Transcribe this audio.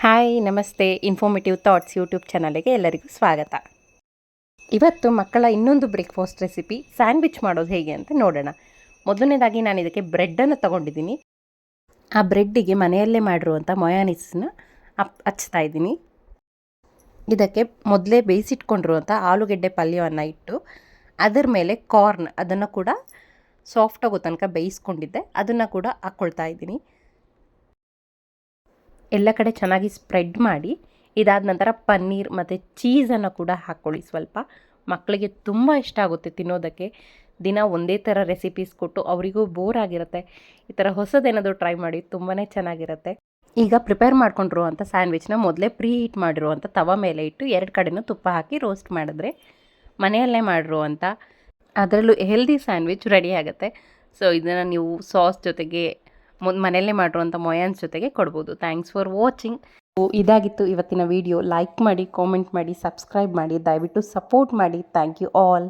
Hi ನಮಸ್ತೆ informative thoughts YouTube ಚಾನಲ್ಗೆ ಎಲ್ಲರಿಗೂ ಸ್ವಾಗತ. ಇವತ್ತು ಮಕ್ಕಳ ಇನ್ನೊಂದು ಬ್ರೇಕ್ಫಾಸ್ಟ್ ರೆಸಿಪಿ ಸ್ಯಾಂಡ್ವಿಚ್ ಮಾಡೋದು ಹೇಗೆ ಅಂತ ನೋಡೋಣ. ಮೊದಲನೇದಾಗಿ ನಾನು ಇದಕ್ಕೆ ಬ್ರೆಡ್ಡನ್ನು ತೊಗೊಂಡಿದ್ದೀನಿ. ಆ ಬ್ರೆಡ್ಡಿಗೆ ಮನೆಯಲ್ಲೇ ಮಾಡಿರುವಂಥ ಮೊಯಾನಿಸನ್ನ ಹಚ್ತಾ ಇದ್ದೀನಿ. ಇದಕ್ಕೆ ಮೊದಲೇ ಬೇಯಿಸಿಟ್ಕೊಂಡಿರುವಂಥ ಆಲೂಗೆಡ್ಡೆ ಪಲ್ಯವನ್ನು ಇಟ್ಟು ಅದರ ಮೇಲೆ ಕಾರ್ನ್ ಅದನ್ನು ಕೂಡ ಸಾಫ್ಟ್ ಆಗೋ ತನಕ ಬೇಯಿಸ್ಕೊಂಡಿದ್ದೆ, ಅದನ್ನು ಕೂಡ ಹಾಕ್ಕೊಳ್ತಾ ಇದ್ದೀನಿ. ಎಲ್ಲ ಕಡೆ ಚೆನ್ನಾಗಿ ಸ್ಪ್ರೆಡ್ ಮಾಡಿ ಇದಾದ ನಂತರ ಪನ್ನೀರ್ ಮತ್ತು ಚೀಸನ್ನು ಕೂಡ ಹಾಕ್ಕೊಳ್ಳಿ. ಸ್ವಲ್ಪ ಮಕ್ಕಳಿಗೆ ತುಂಬ ಇಷ್ಟ ಆಗುತ್ತೆ ತಿನ್ನೋದಕ್ಕೆ. ದಿನ ಒಂದೇ ಥರ ರೆಸಿಪೀಸ್ ಕೊಟ್ಟು ಅವರಿಗೂ ಬೋರ್ ಆಗಿರುತ್ತೆ. ಈ ಥರ ಹೊಸದೇನಾದರೂ ಟ್ರೈ ಮಾಡಿ, ತುಂಬಾ ಚೆನ್ನಾಗಿರುತ್ತೆ. ಈಗ ಪ್ರಿಪೇರ್ ಮಾಡ್ಕೊಂಡಿರುವಂಥ ಸ್ಯಾಂಡ್ವಿಚ್ನ ಮೊದಲೇ ಪ್ರೀ ಹೀಟ್ ಮಾಡಿರುವಂಥ ತವ ಮೇಲೆ ಇಟ್ಟು 2 ಕಡೆನೂ ತುಪ್ಪ ಹಾಕಿ ರೋಸ್ಟ್ ಮಾಡಿದ್ರೆ ಮನೆಯಲ್ಲೇ ಮಾಡಿರುವಂಥ ಅದರಲ್ಲೂ ಹೆಲ್ದಿ ಸ್ಯಾಂಡ್ವಿಚ್ ರೆಡಿ ಆಗುತ್ತೆ. ಸೊ ಇದನ್ನು ನೀವು ಸಾಸ್ ಜೊತೆಗೆ ಮನೆಯಲ್ಲೇ ಮಾಡಿರುವಂಥ ಮೊಯಾನ್ಸ್ ಜೊತೆಗೆ ಕೊಡ್ಬೋದು. Thanks for watching. ಇದಾಗಿತ್ತು ಇವತ್ತಿನ ವಿಡಿಯೋ. ಲೈಕ್ ಮಾಡಿ, ಕಾಮೆಂಟ್ ಮಾಡಿ, ಸಬ್ಸ್ಕ್ರೈಬ್ ಮಾಡಿ, ದಯವಿಟ್ಟು ಸಪೋರ್ಟ್ ಮಾಡಿ. Thank you all.